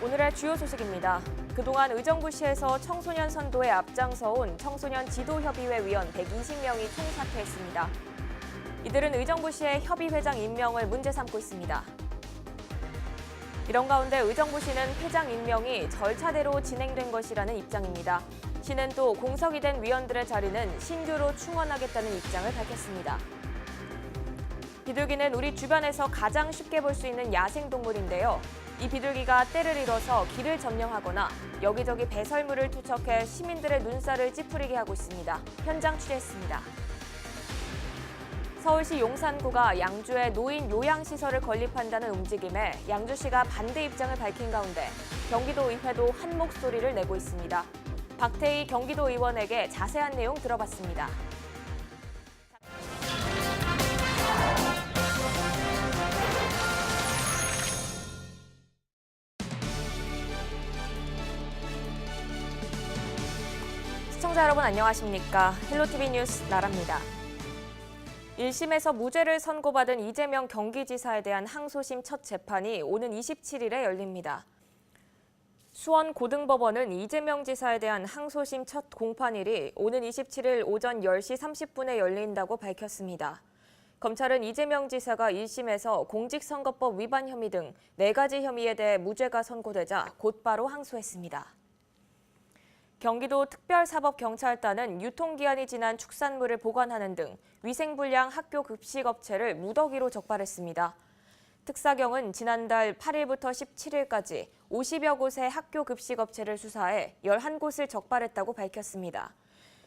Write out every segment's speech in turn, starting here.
오늘의 주요 소식입니다. 그동안 의정부시에서 청소년 선도에 앞장서온 청소년 지도협의회 위원 120명이 총사퇴했습니다. 이들은 의정부시의 협의회장 임명을 문제 삼고 있습니다. 이런 가운데 의정부시는 회장 임명이 절차대로 진행된 것이라는 입장입니다. 시는 또 공석이 된 위원들의 자리는 신규로 충원하겠다는 입장을 밝혔습니다. 비둘기는 우리 주변에서 가장 쉽게 볼 수 있는 야생동물인데요. 이 비둘기가 때를 잃어서 길을 점령하거나 여기저기 배설물을 투척해 시민들의 눈살을 찌푸리게 하고 있습니다. 현장 취재했습니다. 서울시 용산구가 양주에 노인 요양시설을 건립한다는 움직임에 양주시가 반대 입장을 밝힌 가운데 경기도의회도 한 목소리를 내고 있습니다. 박태희 경기도 의원에게 자세한 내용 들어봤습니다. 시청자 여러분 안녕하십니까? 헬로티비 뉴스 나라입니다. 1심에서 무죄를 선고받은 이재명 경기지사에 대한 항소심 첫 재판이 오는 27일에 열립니다. 수원고등법원은 이재명 지사에 대한 항소심 첫 공판일이 오는 27일 오전 10시 30분에 열린다고 밝혔습니다. 검찰은 이재명 지사가 1심에서 공직선거법 위반 혐의 등 4가지 혐의에 대해 무죄가 선고되자 곧바로 항소했습니다. 경기도 특별사법경찰단은 유통기한이 지난 축산물을 보관하는 등 위생불량 학교 급식업체를 무더기로 적발했습니다. 특사경은 지난달 8일부터 17일까지 50여 곳의 학교 급식업체를 수사해 11곳을 적발했다고 밝혔습니다.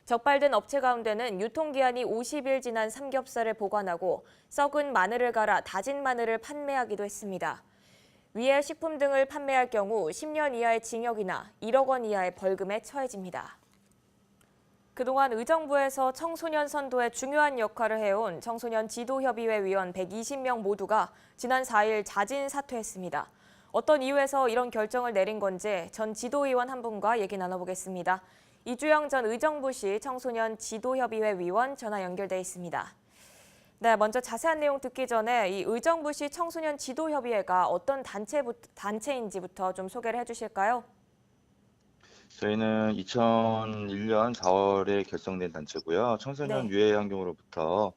적발된 업체 가운데는 유통기한이 50일 지난 삼겹살을 보관하고 썩은 마늘을 갈아 다진 마늘을 판매하기도 했습니다. 위해 식품 등을 판매할 경우 10년 이하의 징역이나 1억 원 이하의 벌금에 처해집니다. 그동안 의정부에서 청소년 선도에 중요한 역할을 해온 청소년 지도협의회 위원 120명 모두가 지난 4일 자진 사퇴했습니다. 어떤 이유에서 이런 결정을 내린 건지 전 지도위원 한 분과 얘기 나눠보겠습니다. 이주영 전 의정부시 청소년 지도협의회 위원 전화 연결돼 있습니다. 네, 먼저 자세한 내용 듣기 전에 이 의정부시 청소년 지도협의회가 어떤 단체인지부터 좀 소개를 해주실까요? 저희는 2001년 4월에 결성된 단체고요. 청소년 네. 유해 환경으로부터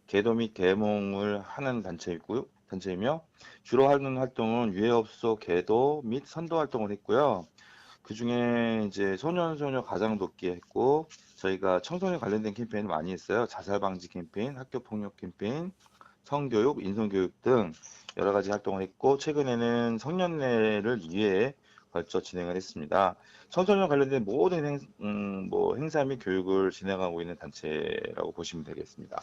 계도 및 계몽을 하는 단체이며 주로 하는 활동은 유해업소 계도 및 선도 활동을 했고요. 그중에 이제 소년소녀 가정 돕기 했고 저희가 청소년 관련된 캠페인을 많이 했어요. 자살 방지 캠페인, 학교 폭력 캠페인, 성교육, 인성교육 등 여러 가지 활동을 했고 최근에는 성년례를 2회 걸쳐 진행을 했습니다. 청소년 관련된 모든 행사 및 교육을 진행하고 있는 단체라고 보시면 되겠습니다.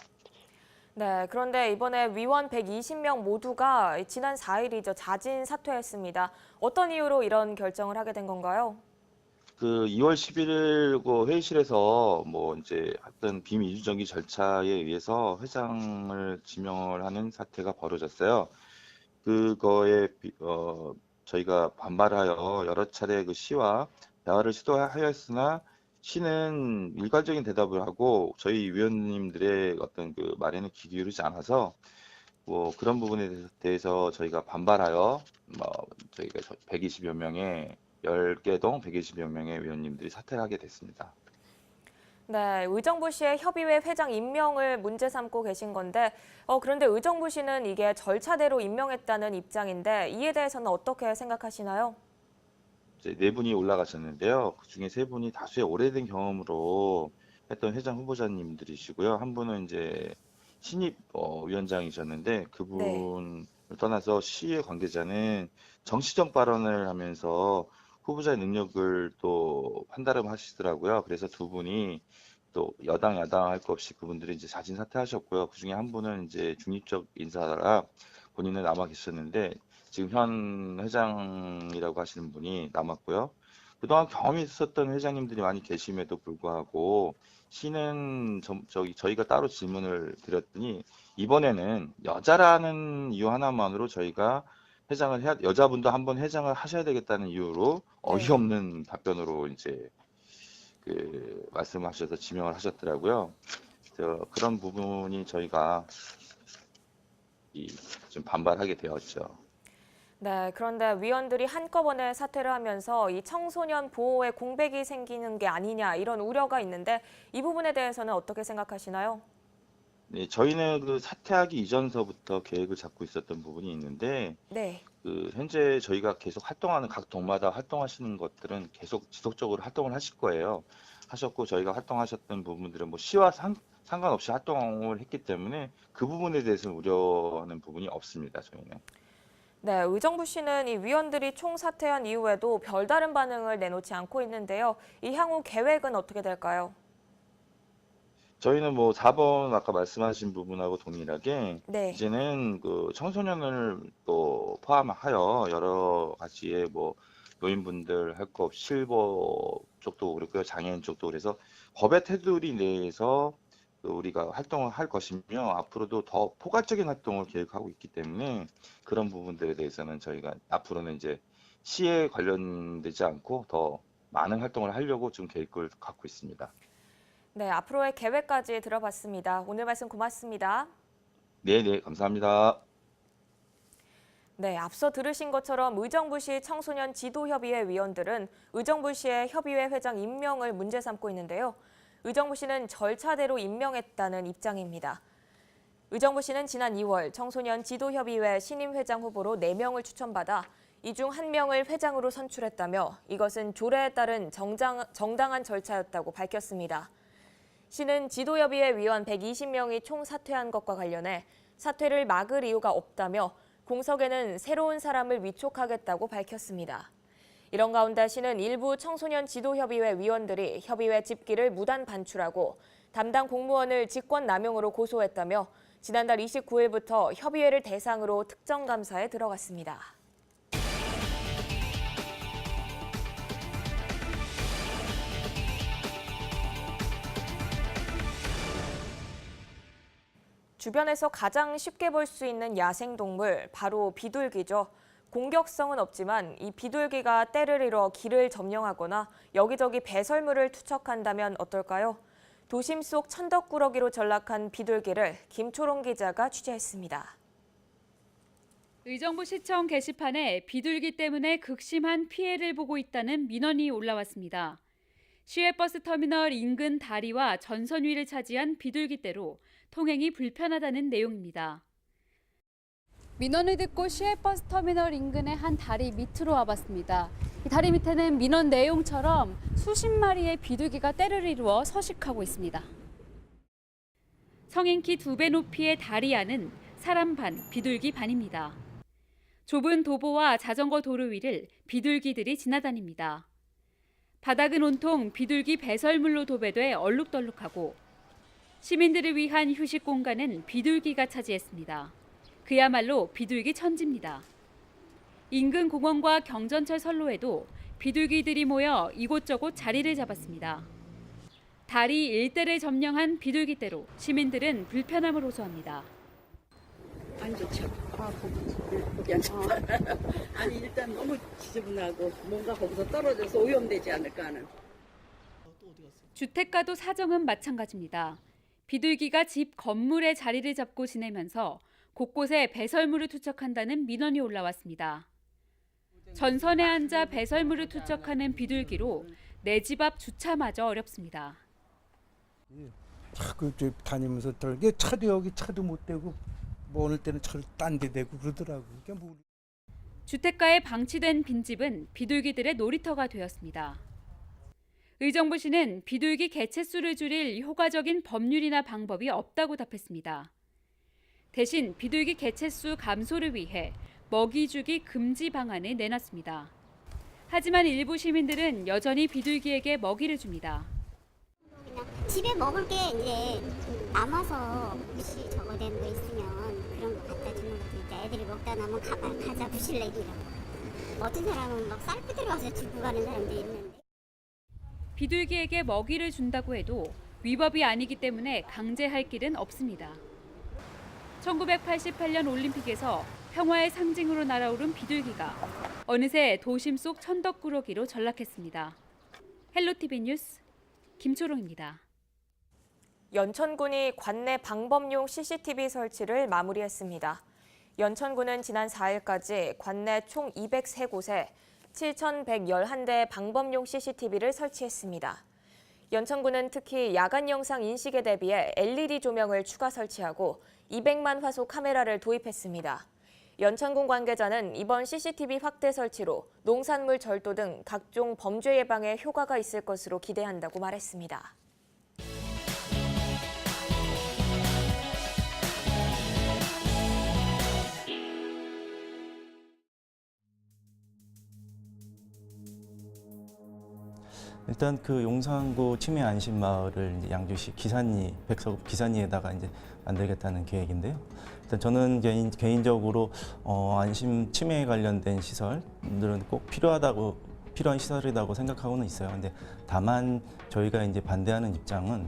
네, 그런데 이번에 위원 120명 모두가 지난 4일이죠. 자진 사퇴했습니다. 어떤 이유로 이런 결정을 하게 된 건가요? 그 2월 11일 그 회의실에서 뭐 이제 어떤 비민주적인 절차에 의해서 회장을 지명을 하는 사태가 벌어졌어요. 그거에 저희가 반발하여 여러 차례 그 시와 대화를 시도하였으나 시는 일괄적인 대답을 하고 저희 위원님들의 어떤 그 말에는 귀 기울이지 않아서 뭐 그런 부분에 대해서 저희가 반발하여 뭐 저희가 120여 명의 10개 동 120여 명의 위원님들이 사퇴를 하게 됐습니다. 네, 의정부시의 협의회 회장 임명을 문제 삼고 계신 건데 그런데 의정부시는 이게 절차대로 임명했다는 입장인데 이에 대해서는 어떻게 생각하시나요? 이제 네 분이 올라가셨는데요. 그중에 세 분이 다수의 오래된 경험으로 했던 회장 후보자님들이시고요. 한 분은 이제 신입 위원장이셨는데 네. 그분을 떠나서 시의 관계자는 정치적 발언을 하면서 후보자의 능력을 또 판단을 하시더라고요. 그래서 두 분이 또 여당 야당 할 것 없이 그분들이 이제 자진 사퇴하셨고요. 그중에 한 분은 이제 중립적 인사라 본인은 남아 계셨는데 지금 현 회장이라고 하시는 분이 남았고요. 그동안 경험이 있었던 회장님들이 많이 계심에도 불구하고 시는 저희가 따로 질문을 드렸더니 이번에는 여자라는 이유 하나만으로 저희가 여자분도 한번 회장을 하셔야 되겠다는 이유로 네. 어이없는 답변으로 이제 그 말씀하셔서 지명을 하셨더라고요. 그런 부분이 저희가 좀 반발하게 되었죠. 네, 그런데 위원들이 한꺼번에 사퇴를 하면서 이 청소년 보호에 공백이 생기는 게 아니냐 이런 우려가 있는데 이 부분에 대해서는 어떻게 생각하시나요? 네, 저희는 그 사퇴하기 이전서부터 계획을 잡고 있었던 부분이 있는데 네. 그 현재 저희가 계속 활동하는 각 동마다 활동하시는 것들은 계속 지속적으로 활동을 하실 거예요. 하셨고 저희가 활동하셨던 부분들은 뭐 시와 상관없이 활동을 했기 때문에 그 부분에 대해서는 우려하는 부분이 없습니다. 저희는. 네, 의정부 씨는 이 위원들이 총사퇴한 이후에도 별다른 반응을 내놓지 않고 있는데요. 이 향후 계획은 어떻게 될까요? 저희는 뭐 4번 아까 말씀하신 부분하고 동일하게 네. 이제는 그 청소년을 또 포함하여 여러 가지의 뭐 노인분들 할 거 없이 실버 쪽도 그렇고요. 장애인 쪽도 그래서 법의 테두리 내에서 그 우리가 활동을 할 것이며 앞으로도 더 포괄적인 활동을 계획하고 있기 때문에 그런 부분들에 대해서는 저희가 앞으로는 이제 시에 관련되지 않고 더 많은 활동을 하려고 지금 계획을 갖고 있습니다. 네, 앞으로의 계획까지 들어봤습니다. 오늘 말씀 고맙습니다. 네네, 감사합니다. 네, 앞서 들으신 것처럼 의정부시 청소년 지도협의회 위원들은 의정부시의 협의회 회장 임명을 문제 삼고 있는데요. 의정부시는 절차대로 임명했다는 입장입니다. 의정부시는 지난 2월 청소년 지도협의회 신임 회장 후보로 4명을 추천받아 이 중 1명을 회장으로 선출했다며 이것은 조례에 따른 정당한 절차였다고 밝혔습니다. 시는 지도협의회 위원 120명이 총 사퇴한 것과 관련해 사퇴를 막을 이유가 없다며 공석에는 새로운 사람을 위촉하겠다고 밝혔습니다. 이런 가운데 시는 일부 청소년 지도협의회 위원들이 협의회 집기를 무단 반출하고 담당 공무원을 직권남용으로 고소했다며 지난달 29일부터 협의회를 대상으로 특정감사에 들어갔습니다. 주변에서 가장 쉽게 볼 수 있는 야생동물, 바로 비둘기죠. 공격성은 없지만 이 비둘기가 때를 잃어 길을 점령하거나 여기저기 배설물을 투척한다면 어떨까요? 도심 속 천덕꾸러기로 전락한 비둘기를 김초롱 기자가 취재했습니다. 의정부시청 게시판에 비둘기 때문에 극심한 피해를 보고 있다는 민원이 올라왔습니다. 시외버스 터미널 인근 다리와 전선 위를 차지한 비둘기떼로 통행이 불편하다는 내용입니다. 민원을 듣고 시외버스 터미널 인근의 한 다리 밑으로 와봤습니다. 이 다리 밑에는 민원 내용처럼 수십 마리의 비둘기가 떼를 이루어 서식하고 있습니다. 성인 키 2배 높이의 다리 안은 사람 반, 비둘기 반입니다. 좁은 도보와 자전거 도로 위를 비둘기들이 지나다닙니다. 바닥은 온통 비둘기 배설물로 도배돼 얼룩덜룩하고 시민들을 위한 휴식 공간은 비둘기가 차지했습니다. 그야말로 비둘기 천지입니다. 인근 공원과 경전철 선로에도 비둘기들이 모여 이곳저곳 자리를 잡았습니다. 다리 일대를 점령한 비둘기떼로 시민들은 불편함을 호소합니다. 안 좋죠. 보기 안 좋다. 아니 일단 너무 지저분하고 뭔가 거기서 떨어져서 오염되지 않을까 하는. 주택가도 사정은 마찬가지입니다. 비둘기가 집 건물에 자리를 잡고 지내면서 곳곳에 배설물을 투척한다는 민원이 올라왔습니다. 전선에 앉아 배설물을 투척하는 비둘기로 내 집 앞 주차마저 어렵습니다. 자꾸 다니면서 이게 차도 여기 차도 못 대고 뭐 어느 때는 차를 딴 데 대고 그러더라고. 그러니까 뭐. 주택가에 방치된 빈집은 비둘기들의 놀이터가 되었습니다. 의정부시는 비둘기 개체수를 줄일 효과적인 법률이나 방법이 없다고 답했습니다. 대신 비둘기 개체수 감소를 위해 먹이 주기 금지 방안을 내놨습니다. 하지만 일부 시민들은 여전히 비둘기에게 먹이를 줍니다. 집에 먹을 게 이제 남아서 혹시 저거 된 거 있으면 그런 거 갖다 주는 것도 있다. 애들이 먹다 남으면 가자 부실내기라고. 어떤 사람은 막 쌀뿌리로 와서 주고 가는 사람도 있는데. 비둘기에게 먹이를 준다고 해도 위법이 아니기 때문에 강제할 길은 없습니다. 1988년 올림픽에서 평화의 상징으로 날아오른 비둘기가 어느새 도심 속 천덕꾸러기로 전락했습니다. 헬로티비 뉴스 김초롱입니다. 연천군이 관내 방범용 CCTV 설치를 마무리했습니다. 연천군은 지난 4일까지 관내 총 203곳에 7,111대 방범용 CCTV를 설치했습니다. 연천군은 특히 야간 영상 인식에 대비해 LED 조명을 추가 설치하고 200만 화소 카메라를 도입했습니다. 연천군 관계자는 이번 CCTV 확대 설치로 농산물 절도 등 각종 범죄 예방에 효과가 있을 것으로 기대한다고 말했습니다. 일단 그 용산구 치매 안심 마을을 이제 양주시 기산리 백석읍 기산리에다가 이제 만들겠다는 계획인데요. 일단 저는 개인적으로 안심 치매에 관련된 시설들은 꼭 필요한 시설이라고 생각하고는 있어요. 근데 다만 저희가 이제 반대하는 입장은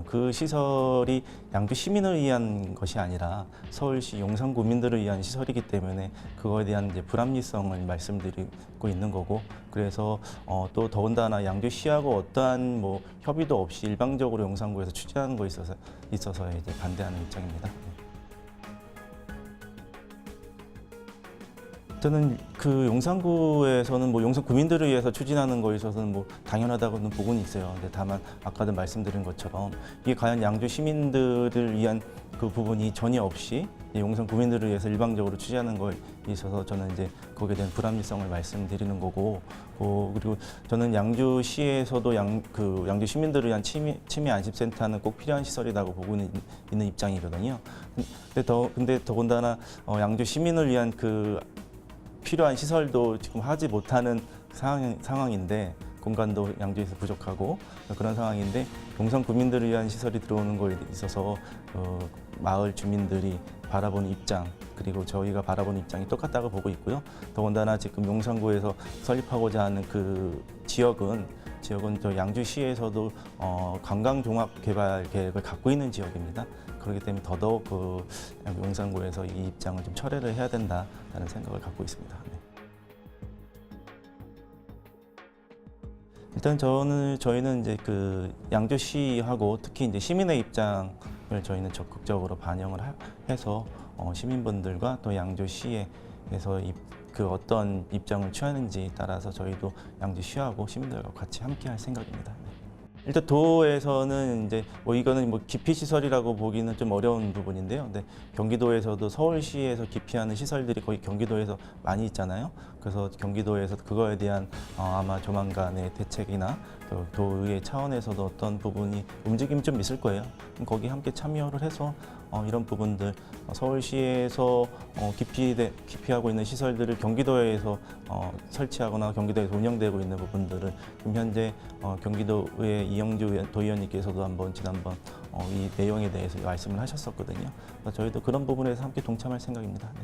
그 시설이 양주 시민을 위한 것이 아니라 서울시 용산 구민들을 위한 시설이기 때문에 그거에 대한 이제 불합리성을 말씀드리고 있는 거고, 그래서 또 더군다나 양주시하고 어떠한 뭐 협의도 없이 일방적으로 용산구에서 추진하는 거에 있어서 이제 반대하는 입장입니다. 저는 그 용산구에서는 뭐 용산 구민들을 위해서 추진하는 거에 있어서는 뭐 당연하다고는 보고는 있어요. 근데 다만 아까도 말씀드린 것처럼 이게 과연 양주 시민들을 위한 그 부분이 전혀 없이 용산 구민들을 위해서 일방적으로 추진하는 거에 있어서 저는 이제 거기에 대한 불합리성을 말씀드리는 거고, 그리고 저는 양주시에서도 양주 시민들을 위한 치매 안심센터는 꼭 필요한 시설이라고 보고 있는 입장이거든요. 근데 더군다나 양주 시민을 위한 그 필요한 시설도 지금 하지 못하는 상황인데, 공간도 양주에서 부족하고 그런 상황인데 용산 구민들을 위한 시설이 들어오는 거에 있어서 마을 주민들이 바라보는 입장, 그리고 저희가 바라보는 입장이 똑같다고 보고 있고요. 더군다나 지금 용산구에서 설립하고자 하는 그 지역은 저 양주시에서도 관광종합개발 계획을 갖고 있는 지역입니다. 그렇기 때문에 더더욱 그 용산구에서 이 입장을 좀 철회를 해야 된다는 생각을 갖고 있습니다. 네. 일단 저희는 이제 그 양주시하고 특히 이제 시민의 입장을 저희는 적극적으로 반영을 해서 시민분들과 또 양주시에서 그 어떤 입장을 취하는지 따라서 저희도 양주시하고 시민들과 같이 함께할 생각입니다. 네. 일단 도에서는 이제 뭐 이거는 뭐 기피 시설이라고 보기는 좀 어려운 부분인데요. 근데 경기도에서도 서울시에서 기피하는 시설들이 거의 경기도에서 많이 있잖아요. 그래서 경기도에서 그거에 대한 아마 조만간의 대책이나 또 도의 차원에서도 어떤 부분이 움직임이 좀 있을 거예요. 그럼 거기 함께 참여를 해서 이런 부분들 서울시에서 기피하고 있는 시설들을 경기도에서 설치하거나 경기도에서 운영되고 있는 부분들을 지금 현재 경기도의 이영주 도의원님께서도 지난번 이 내용에 대해서 말씀을 하셨었거든요. 그래서 저희도 그런 부분에서 함께 동참할 생각입니다. 네.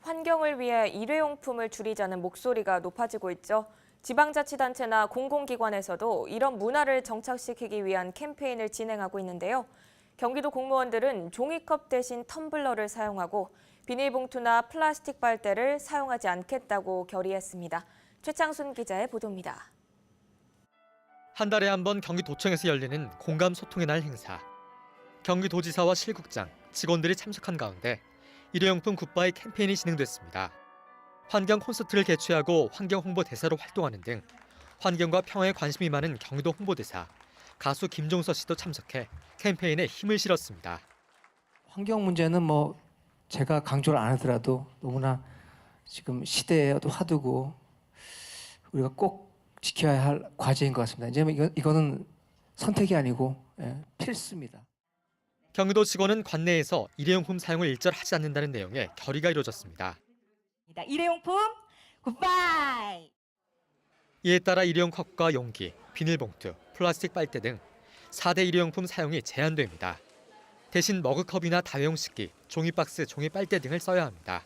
환경을 위해 일회용품을 줄이자는 목소리가 높아지고 있죠. 지방자치단체나 공공기관에서도 이런 문화를 정착시키기 위한 캠페인을 진행하고 있는데요. 경기도 공무원들은 종이컵 대신 텀블러를 사용하고 비닐봉투나 플라스틱 빨대를 사용하지 않겠다고 결의했습니다. 최창순 기자의 보도입니다. 한 달에 한 번 경기도청에서 열리는 공감 소통의 날 행사. 경기도지사와 실국장, 직원들이 참석한 가운데 일회용품 굿바이 캠페인이 진행됐습니다. 환경 콘서트를 개최하고 환경 홍보 대사로 활동하는 등 환경과 평화에 관심이 많은 경기도 홍보대사, 가수 김종서 씨도 참석해 캠페인에 힘을 실었습니다. 환경 문제는 뭐 제가 강조를 안 하더라도 너무나 지금 시대에도 화두고 우리가 꼭 지켜야 할 과제인 것 같습니다. 이제 이거는 선택이 아니고 필수입니다. 경기도 직원은 관내에서 일회용품 사용을 일절하지 않는다는 내용의 결의가 이루어졌습니다. 일회용품 굿바이! 이에 따라 일회용 컵과 용기, 비닐봉투, 플라스틱 빨대 등 4대 일회용품 사용이 제한됩니다. 대신 머그컵이나 다회용 식기, 종이박스, 종이빨대 등을 써야 합니다.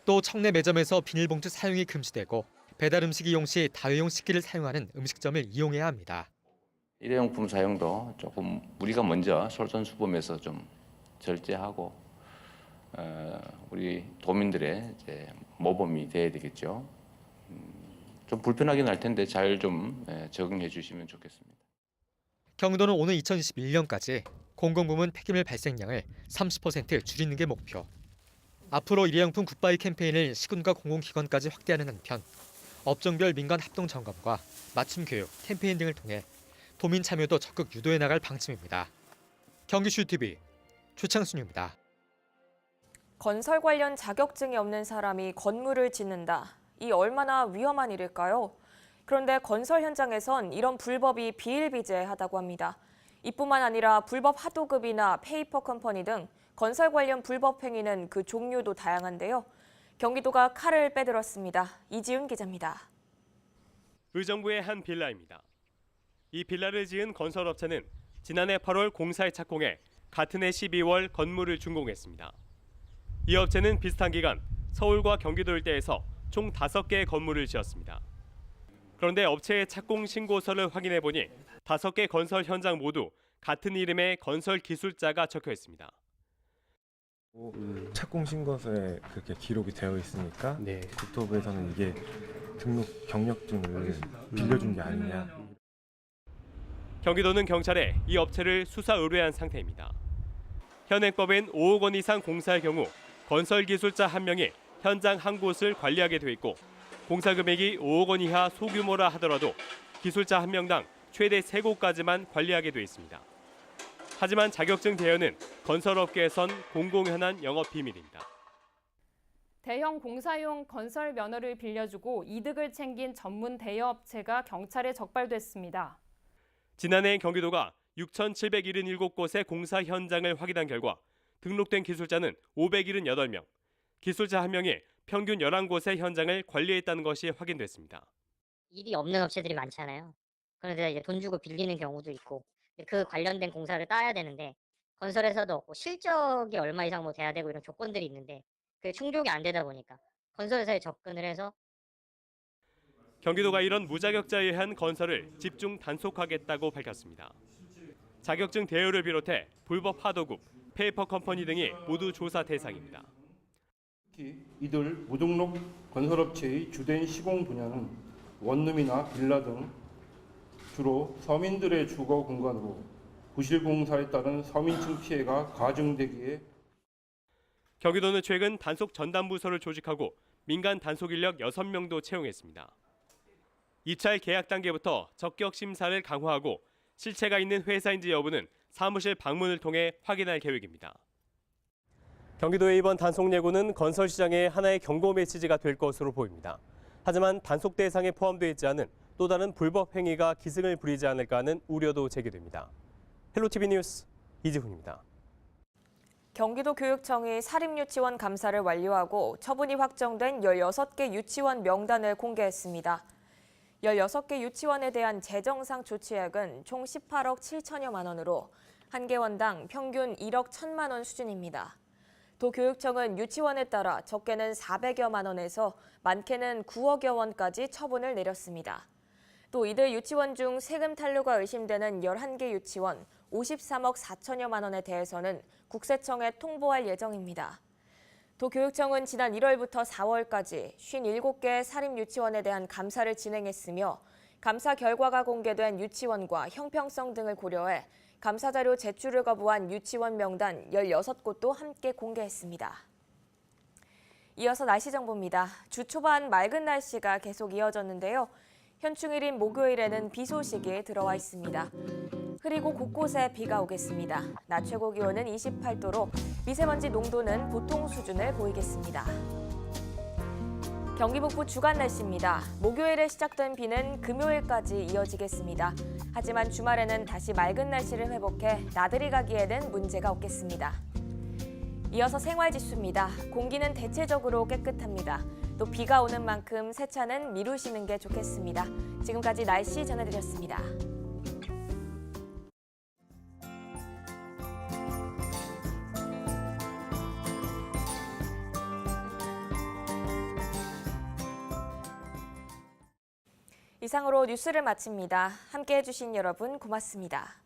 또 청내 매점에서 비닐봉투 사용이 금지되고 배달 음식 이용 시 다회용 식기를 사용하는 음식점을 이용해야 합니다. 일회용품 사용도 조금 우리가 먼저 솔선수범해서 좀 절제하고 우리 도민들의 이제 모범이 돼야 되겠죠. 좀 불편하긴 할 텐데 잘 좀 적응해 주시면 좋겠습니다. 경기도는 오는 2021년까지 공공부문 폐기물 발생량을 30% 줄이는 게 목표. 앞으로 일회용품 굿바이 캠페인을 시군과 공공기관까지 확대하는 한편 업종별 민간 합동 점검과 맞춤 교육, 캠페인 등을 통해 도민 참여도 적극 유도해 나갈 방침입니다. 경기슈TV 최창순입니다. 건설 관련 자격증이 없는 사람이 건물을 짓는다. 이 얼마나 위험한 일일까요? 그런데 건설 현장에선 이런 불법이 비일비재하다고 합니다. 이뿐만 아니라 불법 하도급이나 페이퍼 컴퍼니 등 건설 관련 불법 행위는 그 종류도 다양한데요. 경기도가 칼을 빼들었습니다. 이지훈 기자입니다. 의정부의 한 빌라입니다. 이 빌라를 지은 건설업체는 지난해 8월 공사에 착공해 같은 해 12월 건물을 준공했습니다. 이 업체는 비슷한 기간 서울과 경기도 일대에서 총 5개의 건물을 지었습니다. 그런데 업체의 착공 신고서를 확인해 보니 5개 건설 현장 모두 같은 이름의 건설 기술자가 적혀 있습니다. 착공 신고서에 그렇게 기록이 되어 있으니까 국토부에서는 이게 등록 경력증을 빌려준 게 아니냐. 경기도는 경찰에 이 업체를 수사 의뢰한 상태입니다. 현행법엔 5억 원 이상 공사의 경우 건설 기술자 1명이 현장 한 곳을 관리하게 돼 있고 공사 금액이 5억 원 이하 소규모라 하더라도 기술자 1명당 최대 3곳까지만 관리하게 돼 있습니다. 하지만 자격증 대여는 건설업계에선 공공연한 영업 비밀입니다. 대형 공사용 건설 면허를 빌려주고 이득을 챙긴 전문 대여업체가 경찰에 적발됐습니다. 지난해 경기도가 6,777곳의 공사 현장을 확인한 결과 등록된 기술자는 578명, 기술자 1명이 평균 11곳의 현장을 관리했다는 것이 확인됐습니다. 일이 없는 업체들이 많잖아요. 그런데 이제 돈 주고 빌리는 경우도 있고 그 관련된 공사를 따야 되는데 건설에서도 실적이 얼마 이상 돼야 되고 이런 조건들이 있는데 그게 충족이 안 되다 보니까 건설회사에 접근을 해서 경기도가 이런 무자격자에 의한 건설을 집중 단속하겠다고 밝혔습니다. 자격증 대여를 비롯해 불법 하도급, 페이퍼 컴퍼니 등이 모두 조사 대상입니다. 특히 이들 무등록 건설업체의 주된 시공 분야는 원룸이나 빌라 등 주로 서민들의 주거 공간으로 부실 공사에 따른 서민층 피해가 가중되기에 경기도는 최근 단속 전담부서를 조직하고 민간 단속 인력 6명도 채용했습니다. 입찰 계약 단계부터 적격 심사를 강화하고 실체가 있는 회사인지 여부는 사무실 방문을 통해 확인할 계획입니다. 경기도의 이번 단속 예고는 건설 시장의 하나의 경고 메시지가 될 것으로 보입니다. 하지만 단속 대상에 포함되어 있지 않은 또 다른 불법 행위가 기승을 부리지 않을까 하는 우려도 제기됩니다. 헬로티비 뉴스 이지훈입니다. 경기도 교육청이 사립유치원 감사를 완료하고 처분이 확정된 16개 유치원 명단을 공개했습니다. 16개 유치원에 대한 재정상 조치액은 총 18억 7천여만 원으로 한 개원당 평균 1억 1천만 원 수준입니다. 도교육청은 유치원에 따라 적게는 400여만 원에서 많게는 9억여 원까지 처분을 내렸습니다. 또 이들 유치원 중 세금 탈루가 의심되는 11개 유치원 53억 4천여만 원에 대해서는 국세청에 통보할 예정입니다. 도교육청은 지난 1월부터 4월까지 57개 사립유치원에 대한 감사를 진행했으며 감사 결과가 공개된 유치원과 형평성 등을 고려해 감사자료 제출을 거부한 유치원 명단 16곳도 함께 공개했습니다. 이어서 날씨 정보입니다. 주 초반 맑은 날씨가 계속 이어졌는데요. 현충일인 목요일에는 비 소식이 들어와 있습니다. 흐리고 곳곳에 비가 오겠습니다. 낮 최고 기온은 28도로 미세먼지 농도는 보통 수준을 보이겠습니다. 경기 북부 주간 날씨입니다. 목요일에 시작된 비는 금요일까지 이어지겠습니다. 하지만 주말에는 다시 맑은 날씨를 회복해 나들이 가기에는 문제가 없겠습니다. 이어서 생활지수입니다. 공기는 대체적으로 깨끗합니다. 또 비가 오는 만큼 세차는 미루시는 게 좋겠습니다. 지금까지 날씨 전해드렸습니다. 이상으로 뉴스를 마칩니다. 함께해 주신 여러분 고맙습니다.